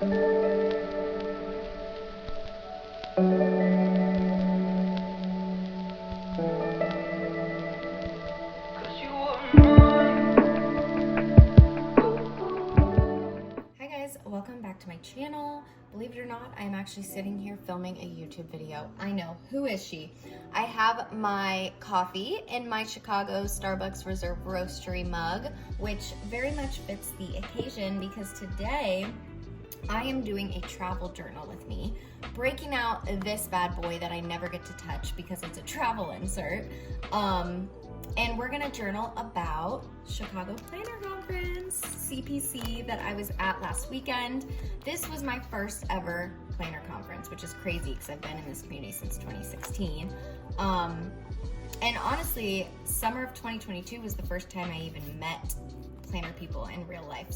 Welcome back to my channel. Believe it or not, I'm actually sitting here filming a YouTube video. I know, who is she? I have my coffee in my Chicago Starbucks Reserve Roastery mug, which very much fits the occasion because today I am doing a travel journal with me, breaking out this bad boy that I never get to touch because it's a travel insert. And we're gonna journal about Chicago Planner Conference, CPC, that I was at last weekend. This was my first ever planner conference, which is crazy because I've been in this community since 2016. And honestly, summer of 2022 was the first time I even met planner people in real life.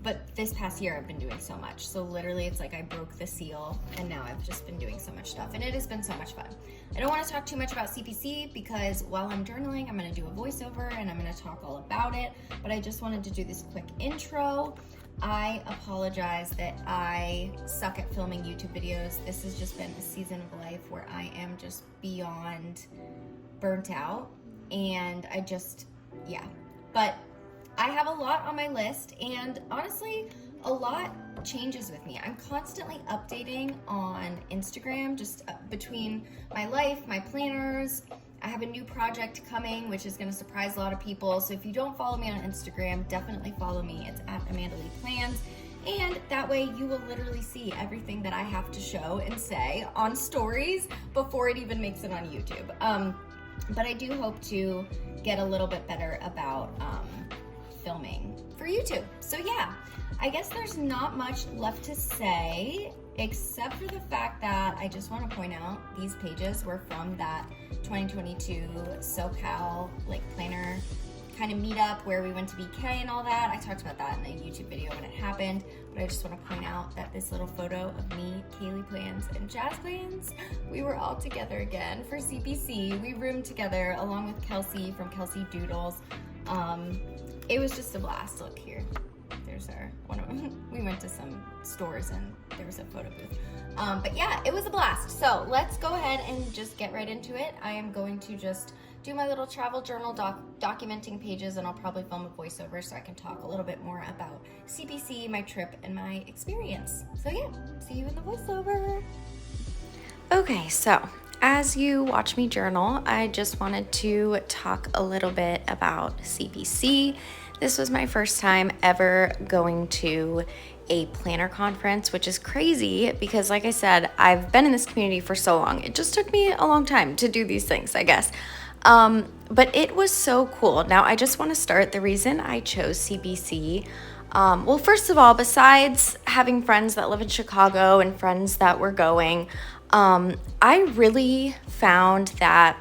But this past year I've been doing so much. So literally it's like I broke the seal and now I've just been doing so much stuff and it has been so much fun. I don't want to talk too much about CPC because while I'm journaling, I'm going to do a voiceover and I'm going to talk all about it. But I just wanted to do this quick intro. I apologize that I suck at filming YouTube videos. This has just been a season of life where I am just beyond burnt out and but I have a lot on my list and honestly, a lot changes with me. I'm constantly updating on Instagram, just between my life, my planners. I have a new project coming, which is gonna surprise a lot of people. So if you don't follow me on Instagram, definitely follow me. It's at Amanda Lee Plans. And that way you will literally see everything that I have to show and say on stories before it even makes it on YouTube. But I do hope to get a little bit better about filming for YouTube. So yeah, I guess there's not much left to say except for the fact that I just want to point out these pages were from that 2022 SoCal planner kind of meetup where we went to BK and all that. I talked about that in a YouTube video when it happened, but I just want to point out that this little photo of me, Kaylee Plans, and Jazz Plans, we were all together again for CPC. We roomed together along with Kelsey from Kelsey Doodles. It was just a blast. Look here. There's we went to some stores and there was a photo booth. But yeah, it was a blast. So let's go ahead and just get right into it. I am going to just do my little travel journal documenting pages and I'll probably film a voiceover so I can talk a little bit more about CPC, my trip, and my experience. So yeah, see you in the voiceover. Okay, so as you watch me journal, I just wanted to talk a little bit about CPC. This was my first time ever going to a planner conference, which is crazy because like I said, I've been in this community for so long. It just took me a long time to do these things, I guess. But it was so cool. Now, I just want to start the reason I chose CPC. Well, first of all, besides having friends that live in Chicago and friends that were going, I really found that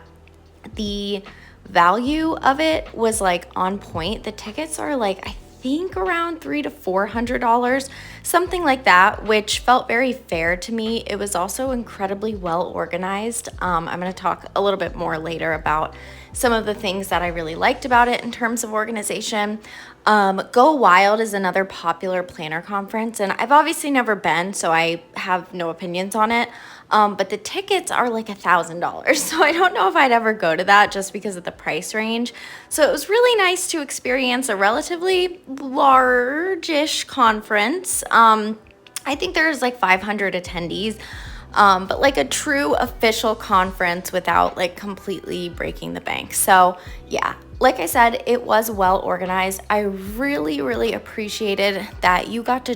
the value of it was on point. The tickets are I think around $300 to $400, something like that, which felt very fair to me. It was also incredibly well organized. I'm going to talk a little bit more later about some of the things that I really liked about it in terms of organization. Go Wild is another popular planner conference, and I've obviously never been, so I have no opinions on it. But the tickets are $1,000, so I don't know if I'd ever go to that just because of the price range. So it was really nice to experience a relatively large-ish conference. I think there's 500 attendees. But a true official conference without completely breaking the bank. So yeah, like I said, it was well organized. I really, really appreciated that you got to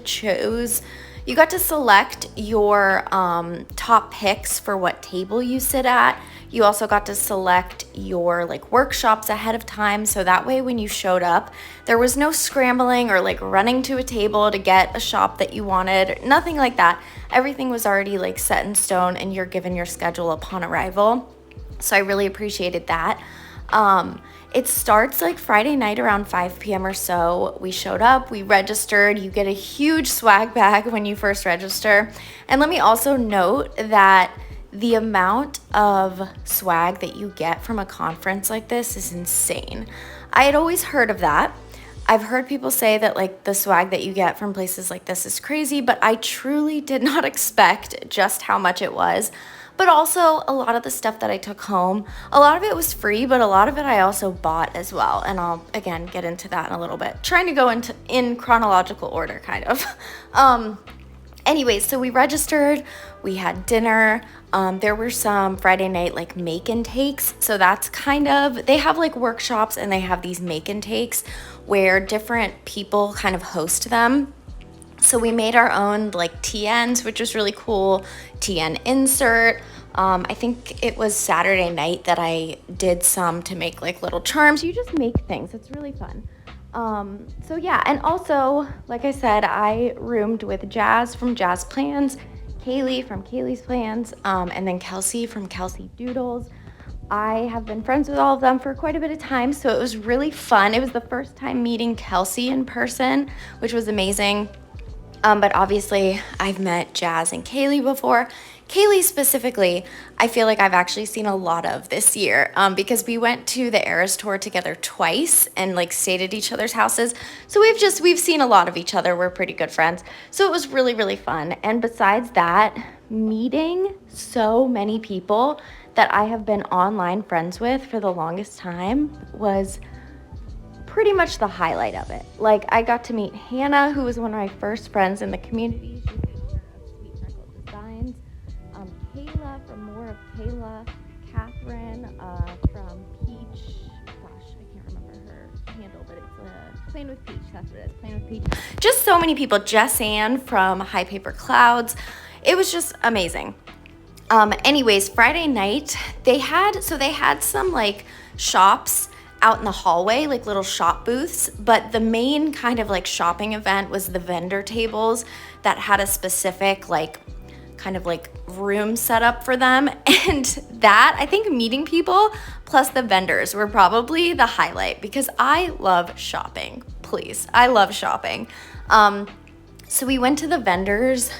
select your top picks for what table you sit at. You also got to select your workshops ahead of time, so that way when you showed up, there was no scrambling or running to a table to get a shop that you wanted, nothing like that. Everything was already set in stone and you're given your schedule upon arrival. So I really appreciated that. It starts Friday night around 5 p.m. or so. We showed up, we registered. You get a huge swag bag when you first register. And let me also note that the amount of swag that you get from a conference like this is insane. I had always heard of that. I've heard people say that like the swag that you get from places like this is crazy, but I truly did not expect just how much it was. But also a lot of the stuff that I took home, a lot of it was free, but a lot of it I also bought as well. And I'll again get into that in a little bit. Trying to go in chronological order kind of. Anyways, so we registered, we had dinner. There were some Friday night like make and takes. So that's kind of, they have like workshops and they have these make and takes where different people kind of host them. So we made our own like TNs, which was really cool. TN insert. I think it was Saturday night that I did some to make like little charms. You just make things. It's really fun. So yeah, and also, like I said, I roomed with Jazz from Jazz Plans, Kaylee from Kaylee's Plans, and then Kelsey from Kelsey Doodles. I have been friends with all of them for quite a bit of time, so it was really fun. It was the first time meeting Kelsey in person, which was amazing. But obviously, I've met Jazz and Kaylee before. Kaylee specifically, I feel like I've actually seen a lot of this year because we went to the Eras tour together twice and like stayed at each other's houses. So we've seen a lot of each other. We're pretty good friends. So it was really, really fun. And besides that, meeting so many people that I have been online friends with for the longest time was pretty much the highlight of it. Like I got to meet Hannah, who was one of my first friends in the community. She's the owner of Sweet Freckle Designs. Kayla from More of Kayla. Catherine from Peach. Gosh, I can't remember her handle, but it's Plain with Peach. That's what it is. Plain with Peach. Just so many people. Jess Ann from High Paper Clouds. It was just amazing. Anyways, Friday night they had some like shops out in the hallway, like little shop booths, but the main kind of like shopping event was the vendor tables that had a specific like kind of like room set up for them. And that, I think meeting people plus the vendors were probably the highlight because I love shopping. Please, I love shopping. So we went to the vendors.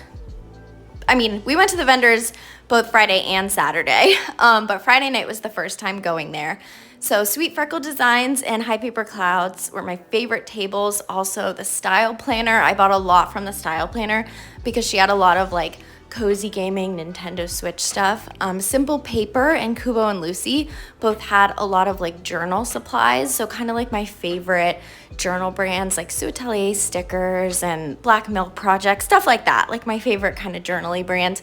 We went to the vendors both Friday and Saturday, but Friday night was the first time going there. So Sweet Freckle Designs and High Paper Clouds were my favorite tables. Also the Style Planner. I bought a lot from the Style Planner because she had a lot of like cozy gaming Nintendo Switch stuff. Simple Paper and Kubo and Lucy both had a lot of like journal supplies. So kind of like my favorite journal brands like Sue Atelier stickers and Black Milk Project, stuff like that. Like my favorite kind of journaly brands.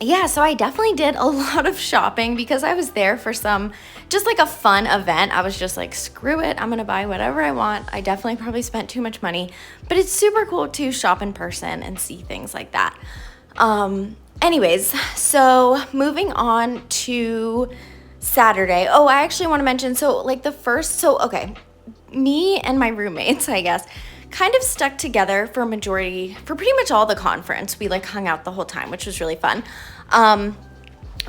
Yeah, so I definitely did a lot of shopping because I was there for just like a fun event. I was just like, screw it, I'm gonna buy whatever I want. I definitely probably spent too much money, but it's super cool to shop in person and see things like that. Anyways, so moving on to Saturday. Oh, I actually want to mention, okay, me and my roommates, I guess, kind of stuck together for pretty much all the conference. We like hung out the whole time, which was really fun.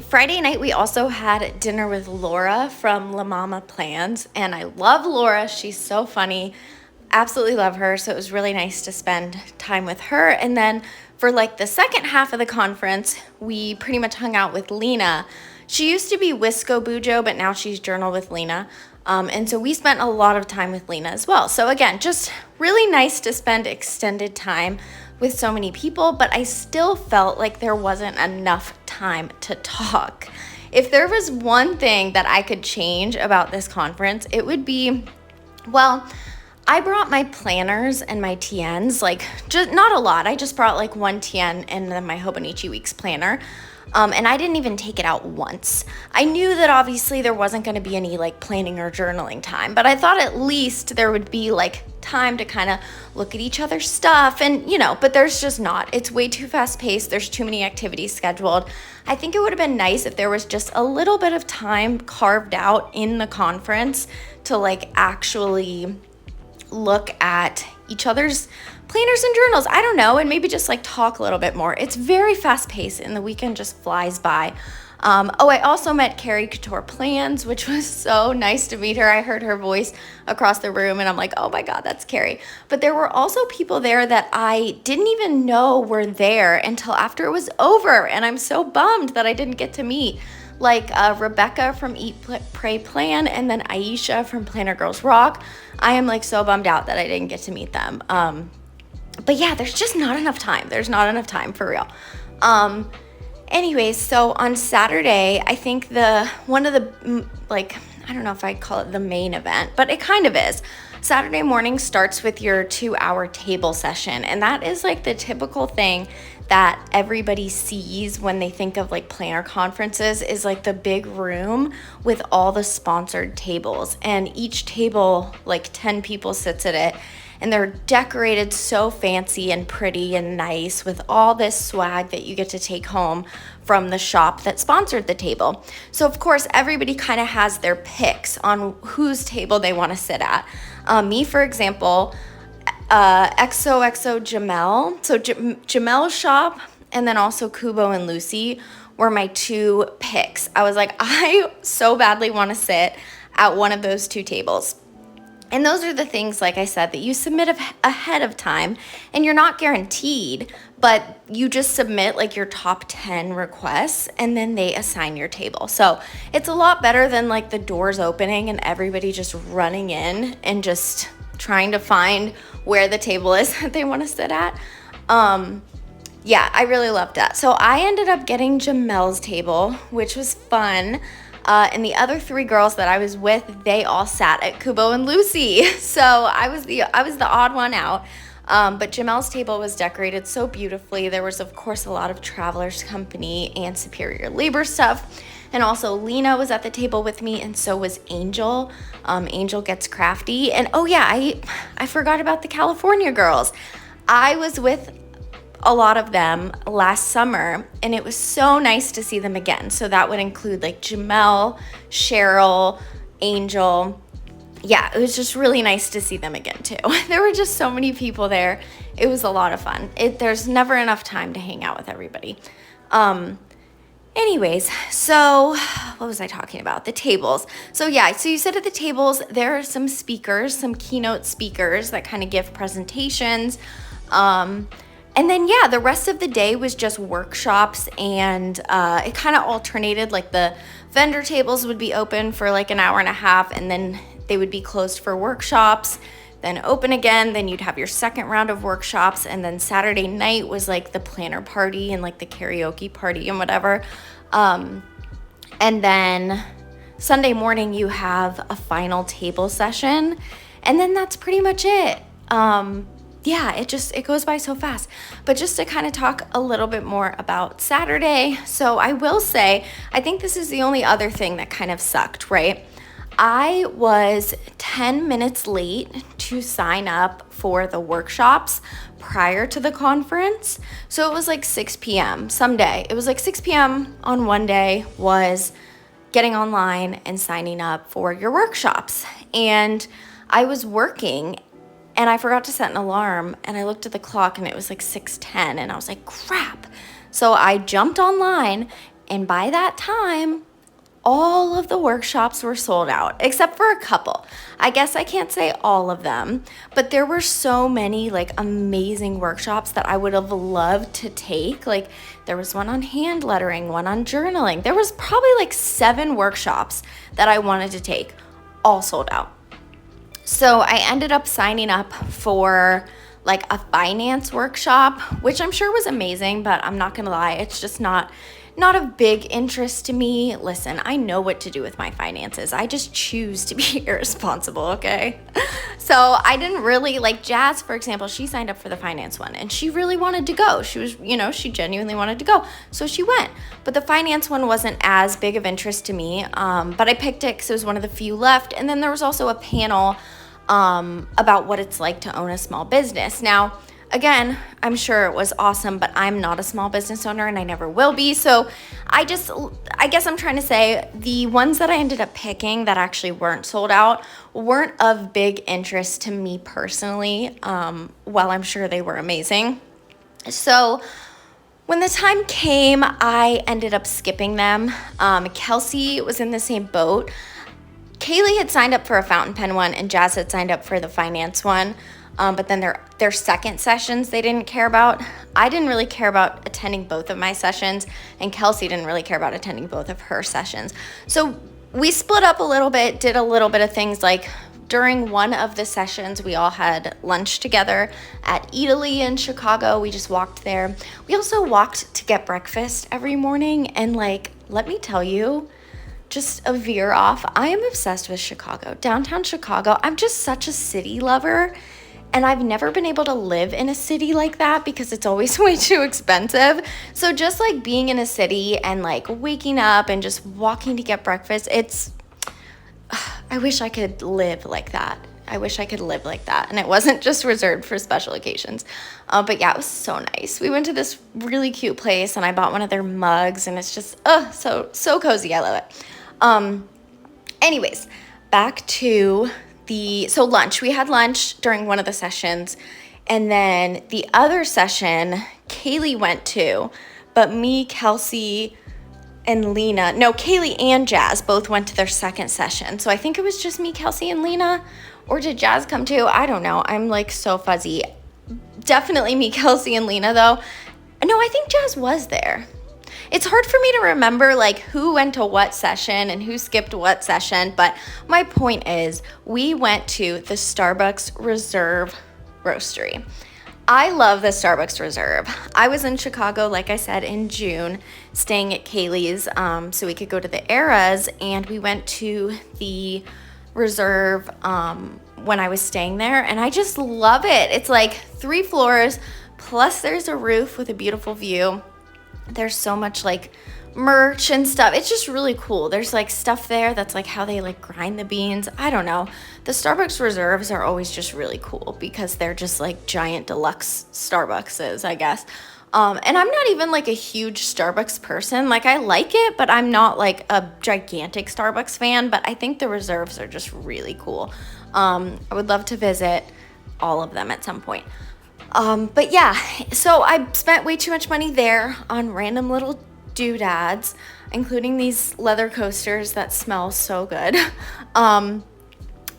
Friday night, we also had dinner with Laura from La Mama Plans, and I love Laura. She's so funny. Absolutely love her. So it was really nice to spend time with her. And then for like the second half of the conference, we pretty much hung out with Lena. She used to be Wisco Bujo, but now she's Journal with Lena. And so we spent a lot of time with Lena as well. So again, just really nice to spend extended time with so many people, but I still felt like there wasn't enough time to talk. If there was one thing that I could change about this conference, it would be, well, I brought my planners and my TNs, like just not a lot. I just brought like one TN and then my Hobonichi Weeks planner. And I didn't even take it out once. I knew that obviously there wasn't going to be any like planning or journaling time, but I thought at least there would be like time to kind of look at each other's stuff and, but there's just not. It's way too fast paced. There's too many activities scheduled. I think it would have been nice if there was just a little bit of time carved out in the conference to like actually look at each other's planners and journals. I don't know, and maybe just like talk a little bit more. It's very fast paced and the weekend just flies by. I also met Carrie Couture Plans, which was so nice to meet her. I heard her voice across the room and I'm like, oh my God, that's Carrie. But there were also people there that I didn't even know were there until after it was over. And I'm so bummed that I didn't get to meet. like Rebecca from Eat, Pray, Plan, and then Aisha from Planner Girls Rock. I am like so bummed out that I didn't get to meet them. But yeah, there's just not enough time. There's not enough time for real. Anyways, so on Saturday, I think one of the, like, I don't know if I'd call it the main event, but it kind of is. Saturday morning starts with your 2-hour table session, and that is like the typical thing that everybody sees when they think of like planner conferences, is like the big room with all the sponsored tables, and each table, like 10 people sits at it, and they're decorated so fancy and pretty and nice with all this swag that you get to take home from the shop that sponsored the table. So of course, everybody kind of has their picks on whose table they want to sit at. Me, for example, XOXO Jamel. So Jamel's shop, and then also Kubo and Lucy were my 2 picks. I was like, I so badly want to sit at one of those 2 tables. And those are the things, like I said, that you submit ahead of time, and you're not guaranteed, but you just submit like your top 10 requests, and then they assign your table. So it's a lot better than like the doors opening and everybody just running in and just trying to find where the table is that they want to sit at. Yeah, I really loved that. So I ended up getting Jamel's table, which was fun. And the other 3 girls that I was with, they all sat at Kubo and Lucy. So I was the odd one out. But Jamel's table was decorated so beautifully. There was, of course, a lot of Travelers Company and Superior Labor stuff. And also Lena was at the table with me, and so was Angel. Angel Gets Crafty. And oh yeah, I forgot about the California girls. I was with a lot of them last summer, and it was so nice to see them again. So that would include like Jamel, Cheryl, Angel. Yeah, it was just really nice to see them again too. There were just so many people there. It was a lot of fun. There's never enough time to hang out with everybody. Anyways, so what was I talking about? The tables. So yeah, so you said at the tables, there are some speakers, some keynote speakers that kind of give presentations. And then, yeah, the rest of the day was just workshops, and it kind of alternated. Like the vendor tables would be open for like an hour and a half, and then they would be closed for workshops, then open again. Then you'd have your second round of workshops, and then Saturday night was like the planner party and like the karaoke party and whatever. And then Sunday morning you have a final table session, and then that's pretty much it. Yeah, it goes by so fast. But just to kind of talk a little bit more about Saturday. So I will say, I think this is the only other thing that kind of sucked, right? I was 10 minutes late to sign up for the workshops prior to the conference. So it was like 6 p.m. someday. It was like 6 p.m. on one day was getting online and signing up for your workshops. And I was working, and I forgot to set an alarm, and I looked at the clock and it was like 6:10, and I was like, crap. So I jumped online, and by that time, all of the workshops were sold out, except for a couple. I guess I can't say all of them, but there were so many like amazing workshops that I would have loved to take. Like there was one on hand lettering, one on journaling. There was probably like 7 workshops that I wanted to take, all sold out. So I ended up signing up for like a finance workshop, which I'm sure was amazing, but I'm not gonna lie, it's just not of big interest to me. Listen, I know what to do with my finances. I just choose to be irresponsible, okay? So I didn't really, like Jazz, for example, she signed up for the finance one, and she really wanted to go. She was, she genuinely wanted to go. So she went. But the finance one wasn't as big of interest to me, but I picked it because it was one of the few left. And then there was also a panel about what it's like to own a small business. Now, again, I'm sure it was awesome, but I'm not a small business owner, and I never will be. So I guess I'm trying to say the ones that I ended up picking that actually weren't sold out weren't of big interest to me personally, while I'm sure they were amazing. So when the time came, I ended up skipping them. Kelsey was in the same boat. Kaylee had signed up for a fountain pen one, and Jazz had signed up for the finance one. but then their second sessions they didn't care about. I didn't really care about attending both of my sessions, and Kelsey didn't really care about attending both of her sessions. So we split up a little bit, did a little bit of things like during one of the sessions, we all had lunch together at Italy in Chicago. We just walked there. We also walked to get breakfast every morning, and like, let me tell you, just a veer off, I am obsessed with Chicago, downtown Chicago. I'm just such a city lover, and I've never been able to live in a city like that because it's always way too expensive. So just like being in a city and like waking up and just walking to get breakfast, I wish I could live like that. I wish I could live like that. And it wasn't just reserved for special occasions. But yeah, it was so nice. We went to this really cute place and I bought one of their mugs, and it's just, so cozy. I love it. Anyways, back to lunch. We had lunch during one of the sessions, and then the other session Kaylee went to, but me, Kelsey, and Lena, no, Kaylee and Jazz both went to their second session. So I think it was just me, Kelsey, and Lena, or did Jazz come too? I don't know. I'm like so fuzzy. Definitely me, Kelsey, and Lena though. No, I think Jazz was there. It's hard for me to remember like who went to what session and who skipped what session, but my point is we went to the Starbucks Reserve Roastery. I love the Starbucks Reserve. I was in Chicago, like I said, in June, staying at Kaylee's so we could go to the Eras, and we went to the Reserve when I was staying there, and I just love it. It's like 3 floors, plus there's a roof with a beautiful view. There's so much like merch and stuff. It's just really cool. There's like stuff there that's like how they like grind the beans. I don't know. The Starbucks Reserves are always just really cool because they're just like giant deluxe Starbuckses, I guess. And I'm not even like a huge Starbucks person. Like I like it, but I'm not like a gigantic Starbucks fan, but I think the Reserves are just really cool. I would love to visit all of them at some point. But yeah, so I spent way too much money there on random little doodads, including these leather coasters that smell so good.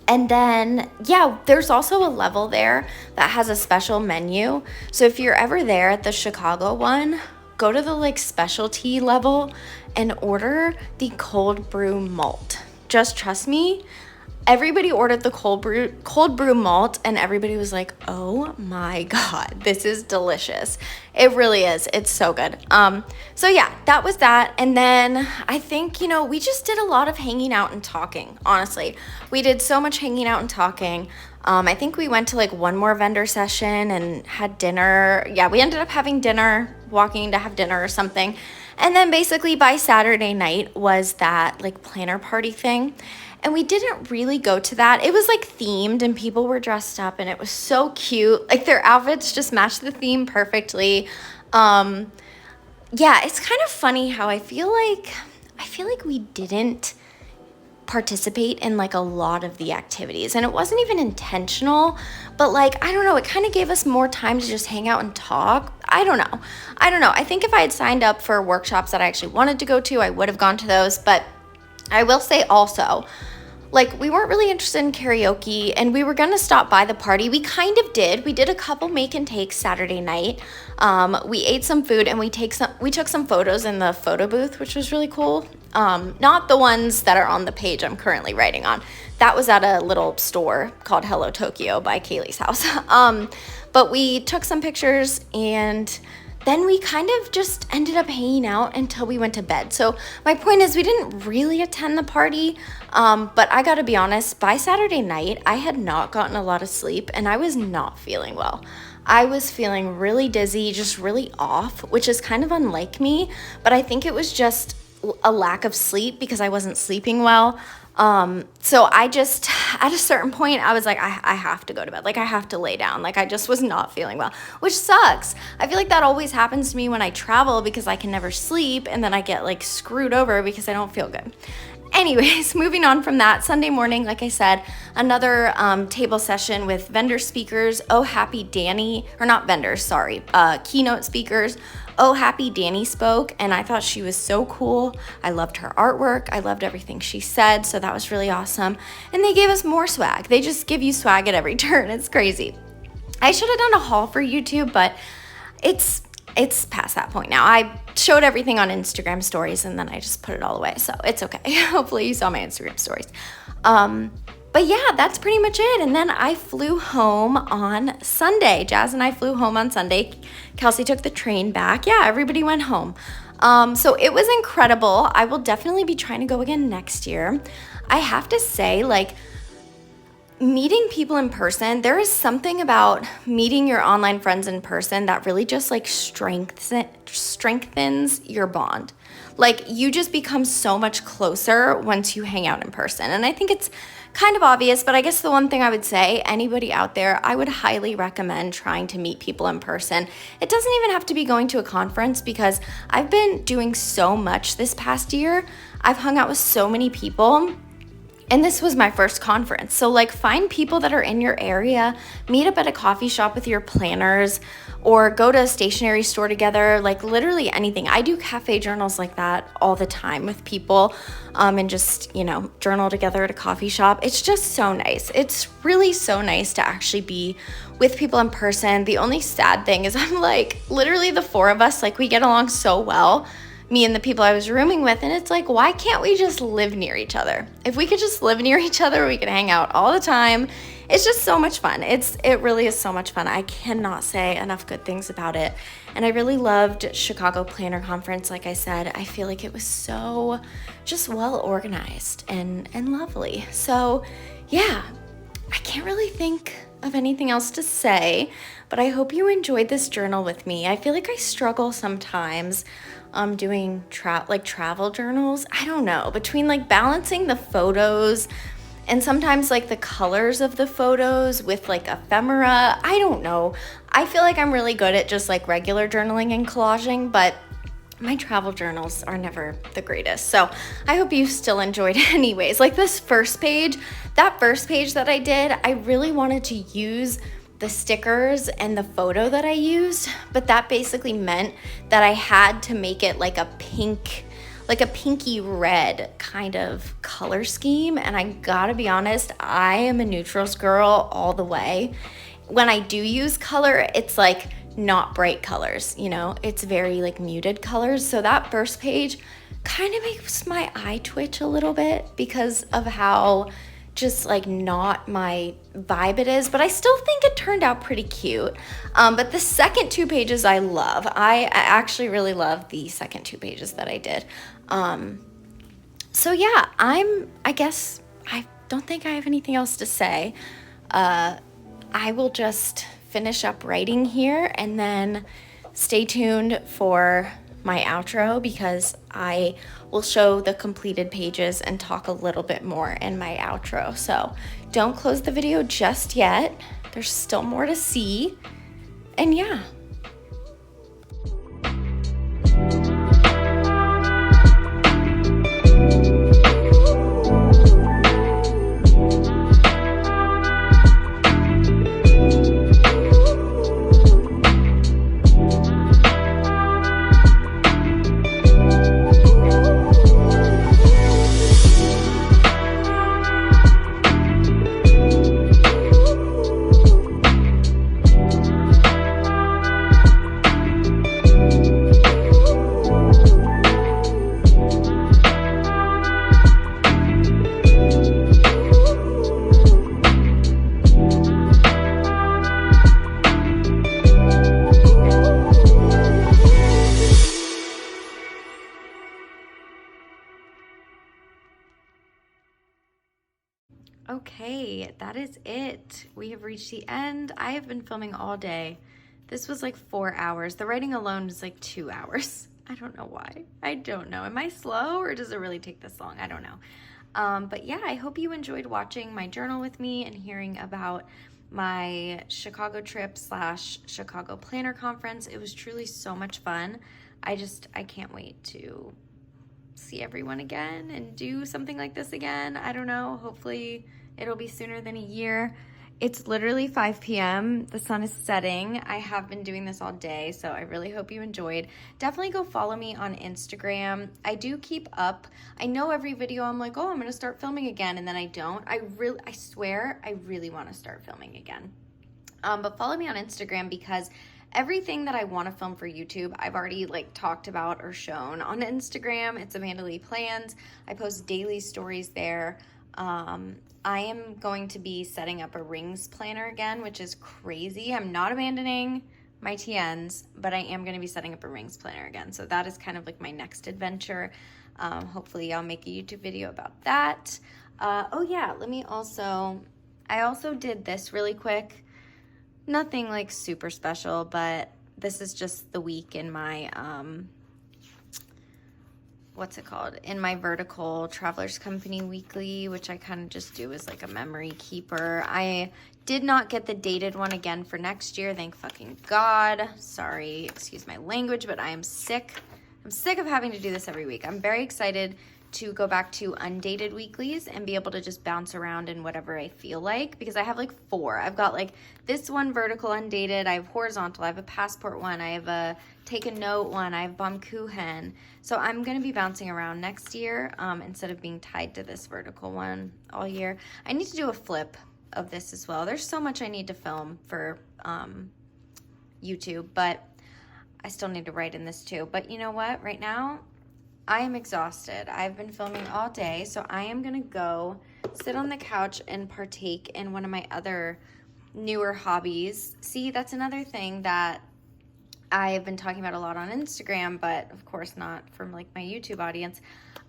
And then, yeah, there's also a level there that has a special menu. So if you're ever there at the Chicago one, go to the like specialty level and order the cold brew malt. Just trust me. Everybody ordered the cold brew malt, and everybody was like, oh my God, this is delicious. It really is. It's so good. So yeah, that was that. And then I think, we just did a lot of hanging out and talking, honestly. We did so much hanging out and talking. I think we went to like one more vendor session and had dinner. Yeah, we ended up having dinner, walking to have dinner or something. And then basically by Saturday night was that like planner party thing. And we didn't really go to that. It was like themed and people were dressed up and it was so cute. Like their outfits just matched the theme perfectly. Yeah, it's kind of funny how I feel like we didn't participate in like a lot of the activities, and it wasn't even intentional, but like, I don't know, it kind of gave us more time to just hang out and talk. I don't know. I think if I had signed up for workshops that I actually wanted to go to, I would have gone to those. But I will say also, like, we weren't really interested in karaoke, and we were gonna stop by the party. We kind of did. We did a couple make and takes Saturday night. We ate some food, and we took some photos in the photo booth, which was really cool. Not the ones that are on the page I'm currently writing on. That was at a little store called Hello Tokyo by Kaylee's house. But we took some pictures, and then we kind of just ended up hanging out until we went to bed. So my point is, we didn't really attend the party, but I gotta be honest, by Saturday night, I had not gotten a lot of sleep, and I was not feeling well. I was feeling really dizzy, just really off, which is kind of unlike me, but I think it was just a lack of sleep because I wasn't sleeping well. So I just, at a certain point, I was like, I have to go to bed. Like, I have to lay down. Like, I just was not feeling well, which sucks. I feel like that always happens to me when I travel because I can never sleep, and then I get like screwed over because I don't feel good. Anyways, moving on from that, Sunday morning, like I said, another table session with vendor speakers. Oh Happy Danny, or not vendors, sorry, keynote speakers. Oh Happy Danny spoke, and I thought she was so cool. I loved her artwork. I loved everything she said, so that was really awesome. And they gave us more swag. They just give you swag at every turn. It's crazy. I should have done a haul for YouTube, but it's past that point now. I showed everything on Instagram stories and then I just put it all away, so it's okay. Hopefully you saw my Instagram stories. But yeah, that's pretty much it. And then I flew home on Sunday. Jazz and I flew home on Sunday. Kelsey took the train back. Yeah, everybody went home. So it was incredible. I will definitely be trying to go again next year. I have to say, like, meeting people in person, there is something about meeting your online friends in person that really just like strengthens your bond. Like, you just become so much closer once you hang out in person. And I think it's kind of obvious, but I guess the one thing I would say, anybody out there, I would highly recommend trying to meet people in person. It doesn't even have to be going to a conference, because I've been doing so much this past year. I've hung out with so many people. And this was my first conference. So like, find people that are in your area, meet up at a coffee shop with your planners, or go to a stationery store together, like literally anything. I do cafe journals like that all the time with people, and just, you know, journal together at a coffee shop. It's just so nice. It's really so nice to actually be with people in person. The only sad thing is I'm like, literally the four of us, like, we get along so well, me and the people I was rooming with, and it's like, why can't we just live near each other? If we could just live near each other, we could hang out all the time. It's just so much fun. It really is so much fun. I cannot say enough good things about it. And I really loved Chicago Planner Conference. Like I said, I feel like it was so just well organized and lovely. So yeah, I can't really think of anything else to say, but I hope you enjoyed this journal with me. I feel like I struggle sometimes doing travel journals. I don't know, between like balancing the photos and sometimes like the colors of the photos with like ephemera. I don't know. I feel like I'm really good at just like regular journaling and collaging, but my travel journals are never the greatest. So I hope you still enjoyed it anyways. Like this first page, that first page that I did, I really wanted to use the stickers and the photo that I used, but that basically meant that I had to make it like a pink, like a pinky red kind of color scheme. And I gotta be honest, I am a neutrals girl all the way. When I do use color, it's like not bright colors, you know, it's very like muted colors. So that first page kind of makes my eye twitch a little bit because of how just like not my vibe it is, but I still think it turned out pretty cute. But the second two pages I love. I actually really love the second two pages that I did. So yeah, I guess I don't think I have anything else to say. I will just finish up writing here and then stay tuned for my outro, because I will show the completed pages and talk a little bit more in my outro. So don't close the video just yet. There's still more to see. And yeah. Okay, that is it. We have reached the end. I have been filming all day. This was like 4 hours. The writing alone was like 2 hours. I don't know why. I don't know. Am I slow or does it really take this long? I don't know. But yeah, I hope you enjoyed watching my journal with me and hearing about my Chicago trip / Chicago Planner Conference. It was truly so much fun. I can't wait to see everyone again and do something like this again. I don't know. Hopefully it'll be sooner than a year. It's literally 5 p.m. The sun is setting. I have been doing this all day, so I really hope you enjoyed. Definitely go follow me on Instagram. I do keep up. I know every video I'm like, oh, I'm gonna start filming again, and then I don't. I swear I really wanna start filming again. But follow me on Instagram because everything that I want to film for YouTube, I've already like talked about or shown on Instagram. It's Amanda Lee Plans. I post daily stories there. I am going to be setting up a rings planner again, which is crazy. I'm not abandoning my TNs, but I am going to be setting up a rings planner again. So that is kind of like my next adventure. Hopefully I'll make a YouTube video about that. Oh yeah, I also did this really quick. Nothing like super special, but this is just the week in my, what's it called? In my vertical Travelers Company weekly, which I kind of just do as like a memory keeper. I did not get the dated one again for next year. Thank fucking God. Sorry, excuse my language, but I am sick. I'm sick of having to do this every week. I'm very excited to go back to undated weeklies and be able to just bounce around in whatever I feel like, because I have like 4. I've got like this one vertical undated, I have horizontal, I have a passport one, I have a take a note one, I have Baumkuchen. So I'm gonna be bouncing around next year instead of being tied to this vertical one all year. I need to do a flip of this as well. There's so much I need to film for YouTube, but I still need to write in this too. But you know what, right now, I am exhausted. I've been filming all day, so I am gonna go sit on the couch and partake in one of my other newer hobbies. See, that's another thing that I've been talking about a lot on Instagram, but of course not from like my YouTube audience.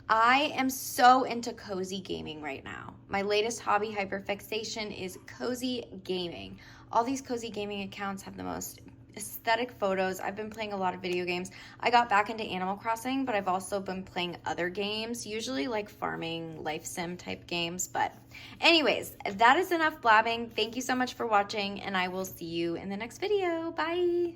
I am so into cozy gaming right now. My latest hobby hyperfixation is cozy gaming. All these cozy gaming accounts have the most aesthetic photos. I've been playing a lot of video games. I got back into Animal Crossing, but I've also been playing other games, usually like farming, life sim type games. But anyways, that is enough blabbing. Thank you so much for watching, and I will see you in the next video. Bye.